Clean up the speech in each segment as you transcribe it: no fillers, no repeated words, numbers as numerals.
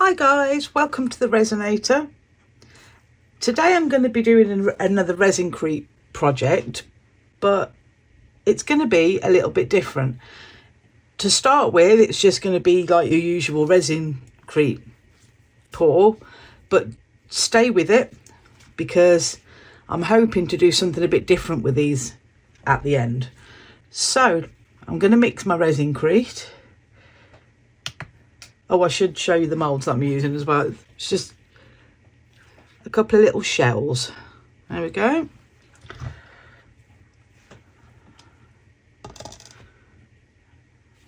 Hi guys, welcome to the Resinator. Today I'm going to be doing another Resincrete project, but it's going to be a little bit different. To start with, it's just going to be like your usual Resincrete pour, but stay with it because I'm hoping to do something a bit different with these at the end. So I'm going to mix my Resincrete. Oh, I should show you the moulds that I'm using as well. It's just a couple of little shells. There we go.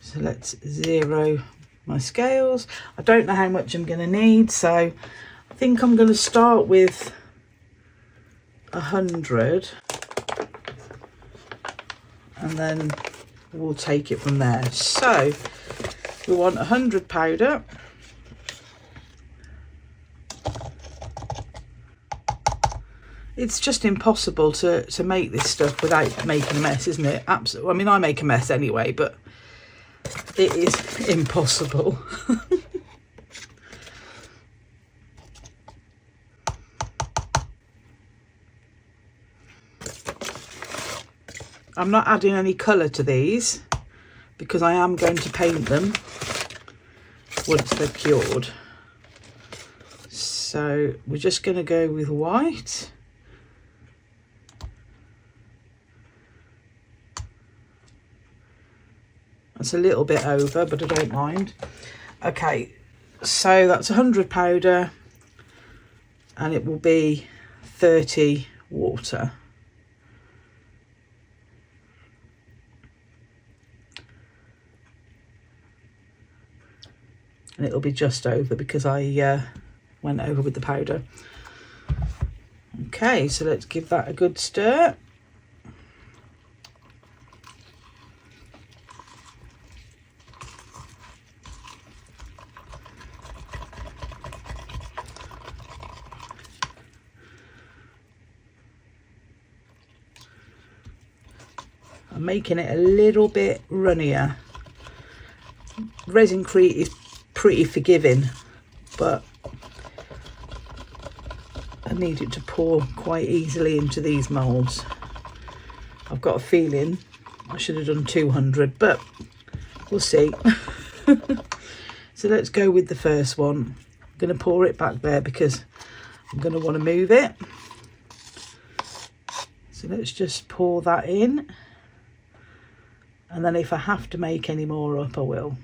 So let's zero my scales. I don't know how much I'm going to need, so I think I'm going to start with 100 and then we'll take it from there. So we want 100 powder. It's just impossible to make this stuff without making a mess, isn't it? Absolutely. I mean, I make a mess anyway, but it is impossible. I'm not adding any colour to these because I am going to paint them once they're cured. So we're just going to go with white. That's a little bit over, but I don't mind. Okay, so that's 100 powder and it will be 30 water. And it'll be just over because I went over with the powder. Okay, so let's give that a good stir. I'm making it a little bit runnier. Resincrete is pretty forgiving, but I need it to pour quite easily into these moulds. I've got a feeling I should have done 200, but we'll see. So let's go with the first one. I'm going to pour it back there because I'm going to want to move it. So let's just pour that in, and then if I have to make any more up, I will.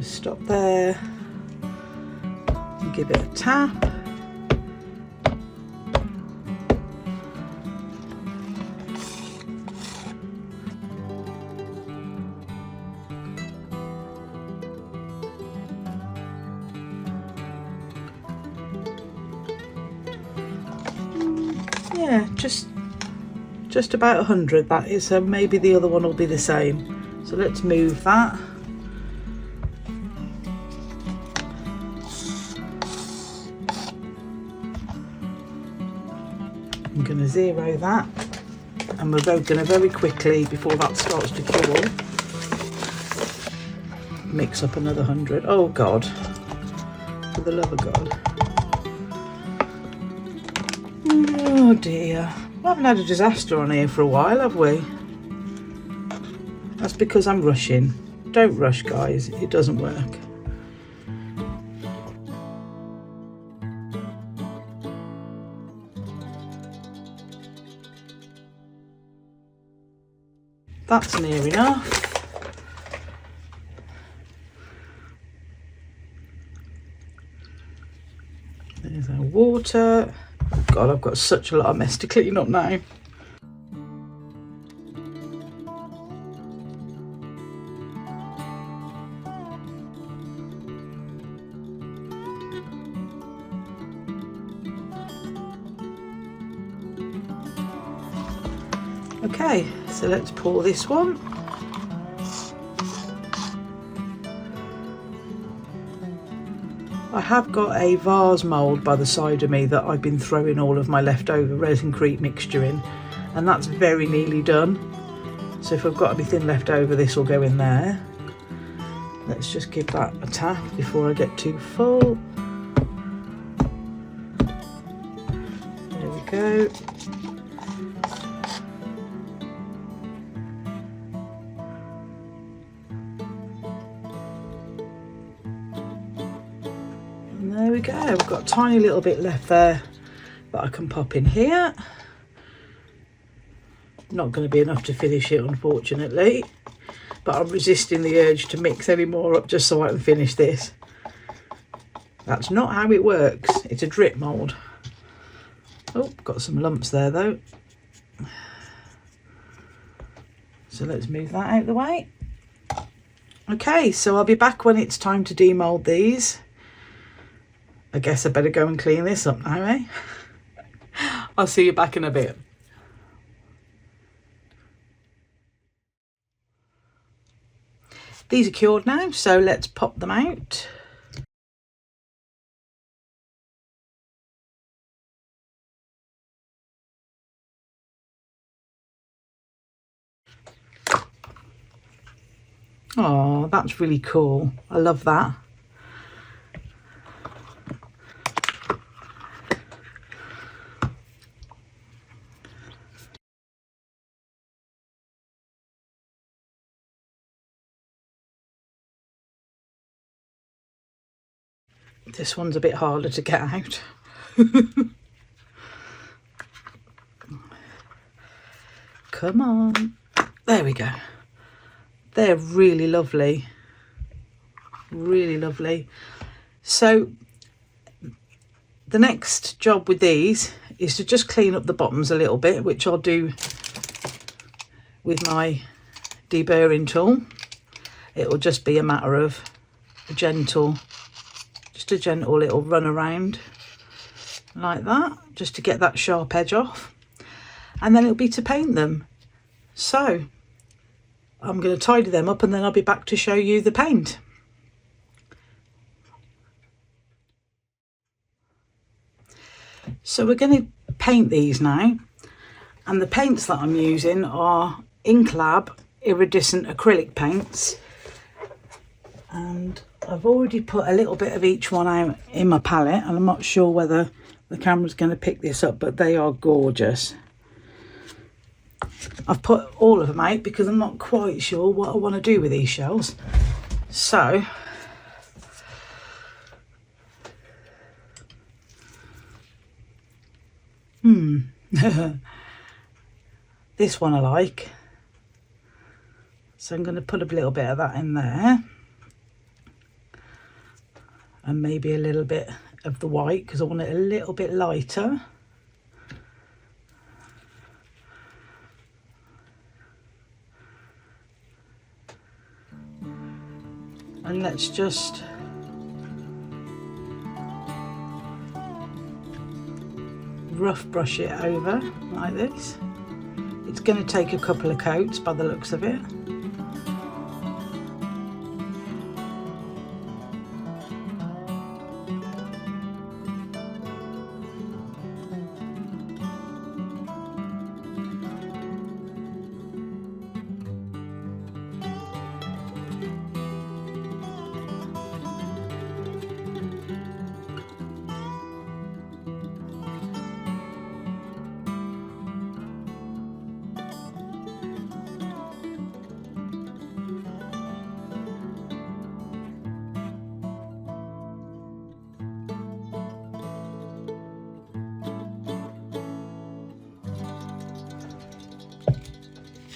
Stop there and give it a tap. Yeah, just about 100 that is, so maybe the other one will be the same. So let's move that. I'm going to zero that, and we're going to very quickly, before that starts to cure, mix up another 100. Oh God, for the love of God. Oh dear, we haven't had a disaster on here for a while, have we? That's because I'm rushing. Don't rush, guys, it doesn't work. That's near enough. There's our water. God, I've got such a lot of mess to clean up now. Okay, so let's pour this one. I have got a vase mould by the side of me that I've been throwing all of my leftover Resincrete mixture in, and that's very nearly done. So if I've got anything left over, this will go in there. Let's just give that a tap before I get too full. There we go. And there we go. I've got a tiny little bit left there that I can pop in here. Not going to be enough to finish it, unfortunately, but I'm resisting the urge to mix any more up just so I can finish this. That's not how it works. It's a drip mould. Oh, got some lumps there though. So let's move that out of the way. Okay, so I'll be back when it's time to demould these. I guess I better go and clean this up now, eh? I'll see you back in a bit. These are cured now, so let's pop them out. Oh, that's really cool. I love that. This one's a bit harder to get out. Come on. There we go. They're really lovely. Really lovely. So the next job with these is to just clean up the bottoms a little bit, which I'll do with my deburring tool. It'll just be a matter of a gentle little run around like that, just to get that sharp edge off, and then it'll be to paint them. So I'm going to tidy them up and then I'll be back to show you the paint. So we're going to paint these now, and the paints that I'm using are Inklab iridescent acrylic paints, and I've already put a little bit of each one out in my palette, and I'm not sure whether the camera's going to pick this up, but they are gorgeous. I've put all of them out because I'm not quite sure what I want to do with these shells. So this one I like, so I'm going to put a little bit of that in there, and maybe a little bit of the white because I want it a little bit lighter. And let's just rough brush it over like this. It's going to take a couple of coats by the looks of it.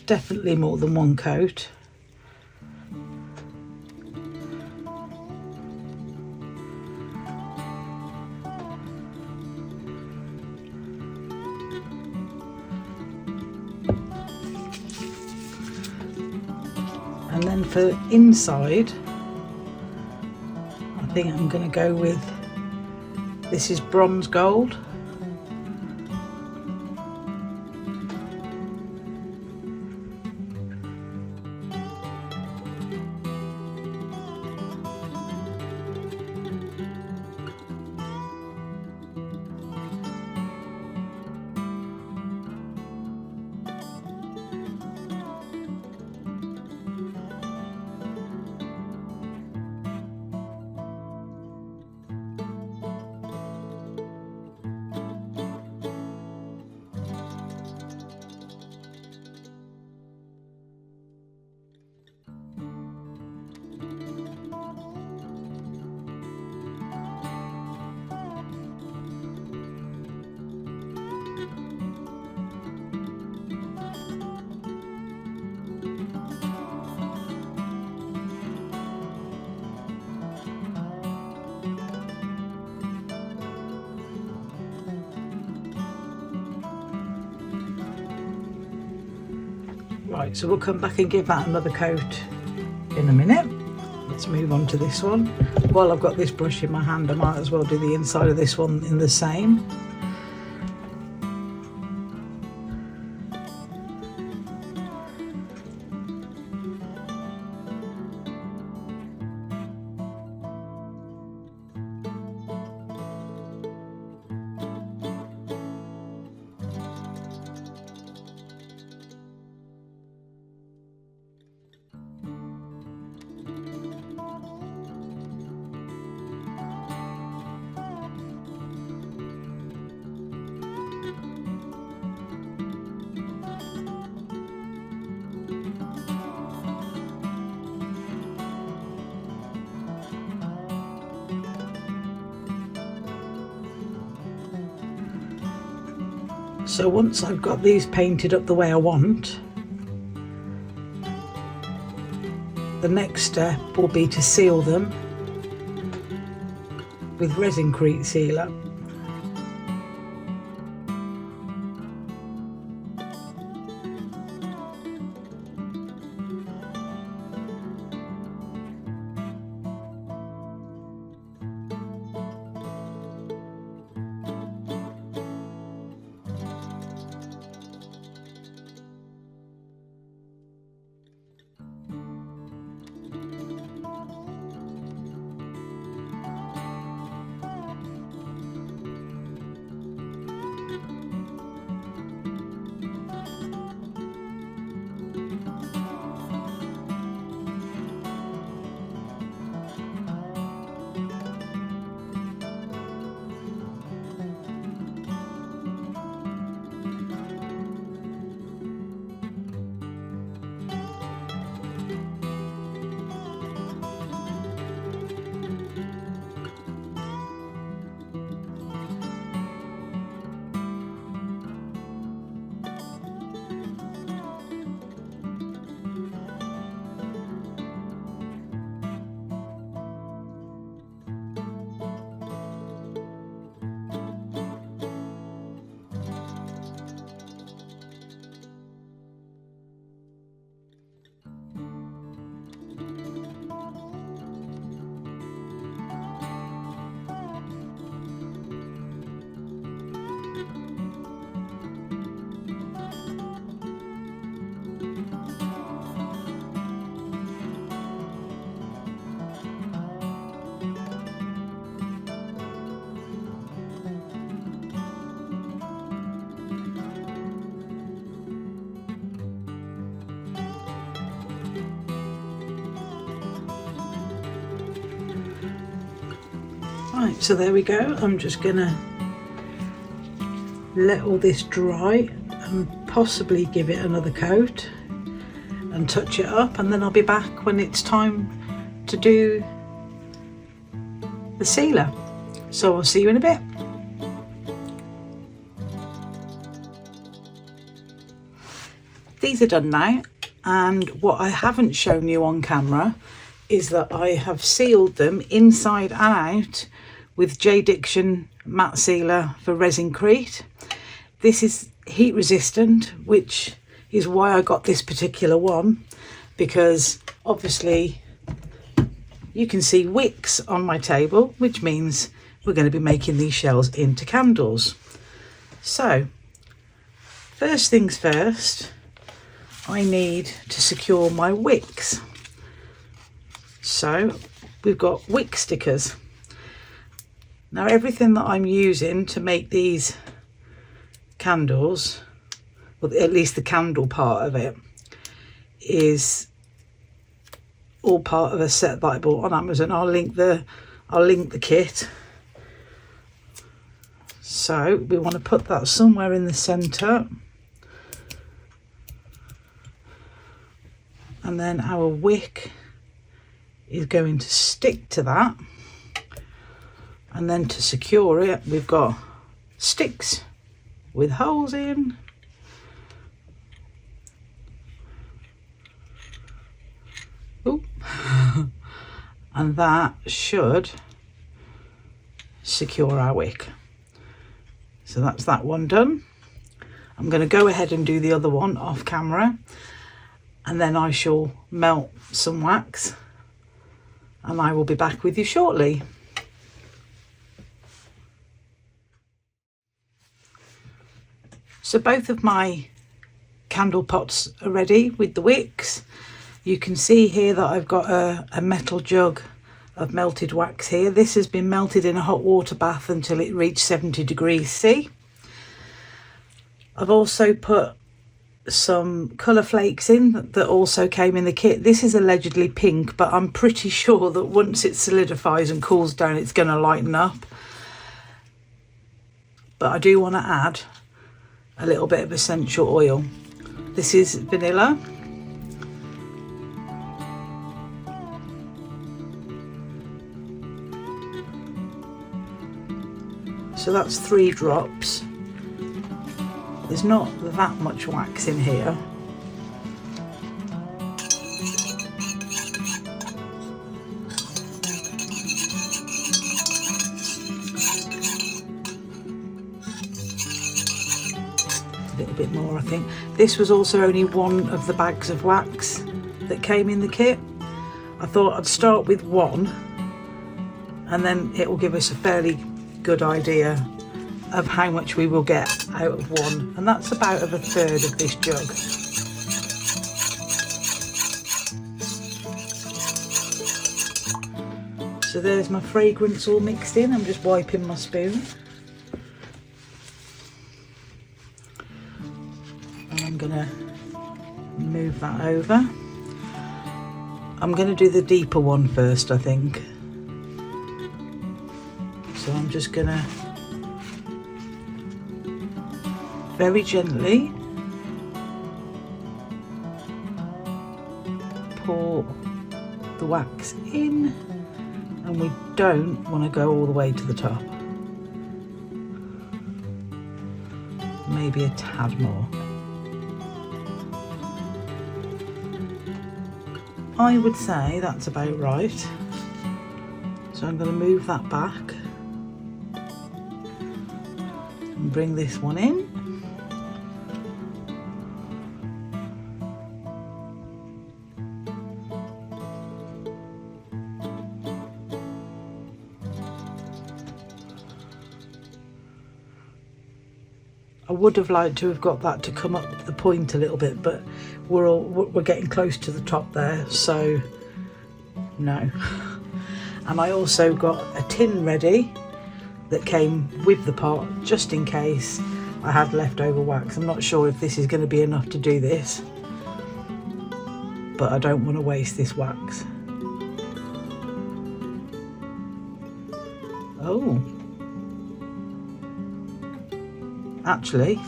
Definitely more than one coat. And then for inside, I think I'm going to go with, this is bronze gold. Right, so we'll come back and give that another coat in a minute. Let's move on to this one. While I've got this brush in my hand, I might as well do the inside of this one in the same. So once I've got these painted up the way I want, the next step will be to seal them with Resincrete sealer. Right, so there we go. I'm just gonna let all this dry and possibly give it another coat and touch it up, and then I'll be back when it's time to do the sealer. So I'll see you in a bit. These are done now, and what I haven't shown you on camera is that I have sealed them inside and out with J. Diction matte sealer for Resincrete. This is heat resistant, which is why I got this particular one, because obviously you can see wicks on my table, which means we're going to be making these shells into candles. So first things first, I need to secure my wicks. So we've got wick stickers. Now everything that I'm using to make these candles, well at least the candle part of it, is all part of a set that I bought on Amazon. I'll link the kit. So we want to put that somewhere in the centre, and then our wick is going to stick to that. And then to secure it, we've got sticks with holes in. Ooh. And that should secure our wick. So that's that one done. I'm going to go ahead and do the other one off camera. and then I shall melt some wax and I will be back with you shortly. So both of my candle pots are ready with the wicks. You can see here that I've got a metal jug of melted wax here. This has been melted in a hot water bath until it reached 70 degrees C. I've also put some colour flakes in that also came in the kit. This is allegedly pink, but I'm pretty sure that once it solidifies and cools down, it's going to lighten up. But I do want to add a little bit of essential oil. This is vanilla. So that's 3 drops. There's not that much wax in here. A little bit more, I think. This was also only one of the bags of wax that came in the kit. I thought I'd start with one and then it will give us a fairly good idea of how much we will get out of one, and that's about of a third of this jug. So there's my fragrance all mixed in. I'm just wiping my spoon. And I'm gonna move that over. I'm gonna do the deeper one first, I think. So I'm just gonna very gently pour the wax in, and we don't want to go all the way to the top. Maybe a tad more. I would say that's about right. So I'm going to move that back and bring this one in. I would have liked to have got that to come up the point a little bit, but we're getting close to the top there, so no. And I also got a tin ready that came with the pot, just in case I had leftover wax. I'm not sure if this is going to be enough to do this, but I don't want to waste this wax. Oh. Actually,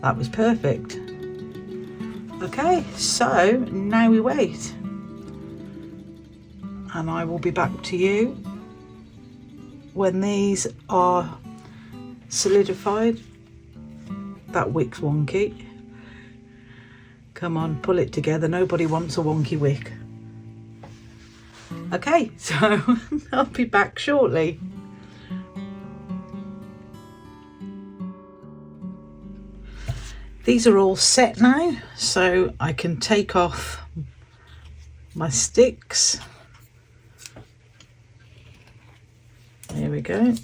that was perfect. Okay, so now we wait. And I will be back to you when these are solidified. That wick's wonky. Come on, pull it together. Nobody wants a wonky wick. Okay, so I'll be back shortly. These are all set now, so I can take off my sticks. There we go.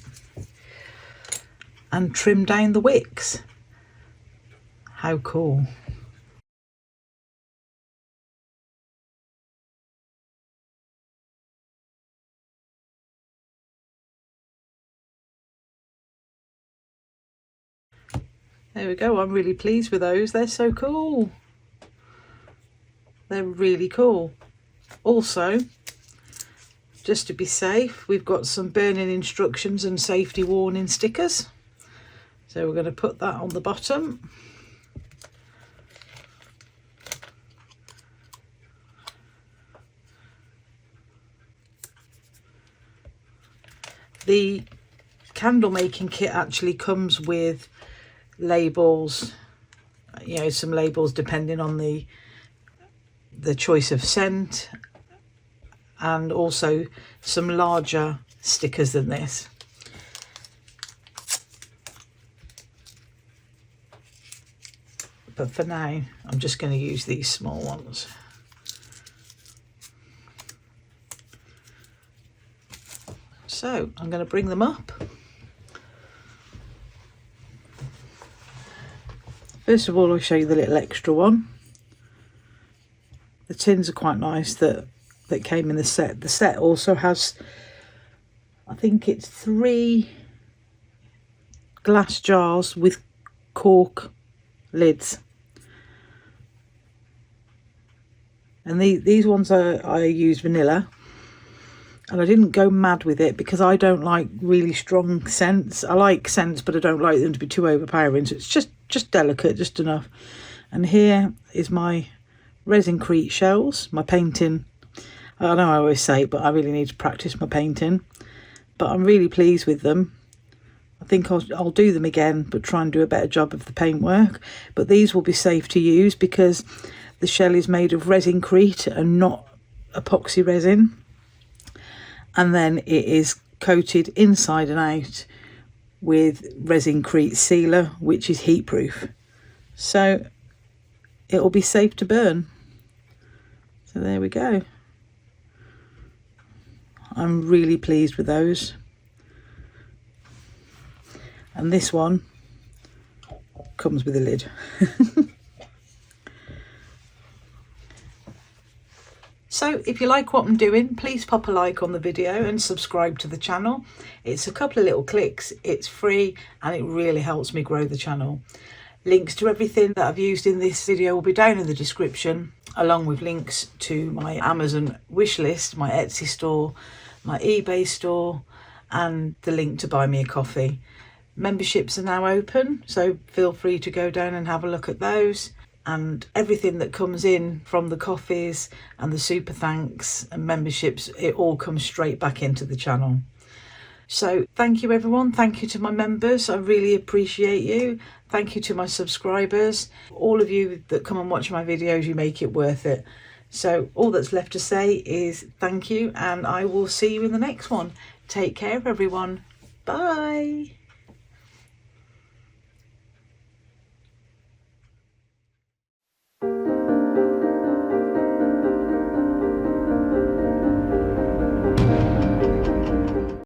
And trim down the wicks. How cool. There we go. I'm really pleased with those. They're so cool. They're really cool. Also, just to be safe, we've got some burning instructions and safety warning stickers. So we're going to put that on the bottom. The candle making kit actually comes with labels, you know, some labels depending on the choice of scent, and also some larger stickers than this. but for now I'm just going to use these small ones. So I'm going to bring them up. First of all, I'll show you the little extra one. The tins are quite nice that came in the set. The set also has, I think it's 3 glass jars with cork lids. And these ones I use vanilla. And I didn't go mad with it because I don't like really strong scents. I like scents, but I don't like them to be too overpowering. So it's just delicate, just enough. And here is my Resincrete shells, my painting. I know I always say it, but I really need to practice my painting. But I'm really pleased with them. I think I'll do them again, but try and do a better job of the paintwork. But these will be safe to use because the shell is made of Resincrete and not epoxy resin. And then it is coated inside and out with Resincrete sealer, which is heat proof. So it will be safe to burn. So there we go. I'm really pleased with those. And this one comes with a lid. So if you like what I'm doing, please pop a like on the video and subscribe to the channel. It's a couple of little clicks, it's free, and it really helps me grow the channel. Links to everything that I've used in this video will be down in the description, along with links to my Amazon wish list, my Etsy store, my eBay store, and the link to buy me a coffee. Memberships are now open, so feel free to go down and have a look at those. And everything that comes in from the coffees and the super thanks and memberships, it all comes straight back into the channel. So thank you everyone, thank you to my members, I really appreciate you. Thank you to my subscribers, all of you that come and watch my videos, you make it worth it. So all that's left to say is thank you, and I will see you in the next one. Take care everyone, bye.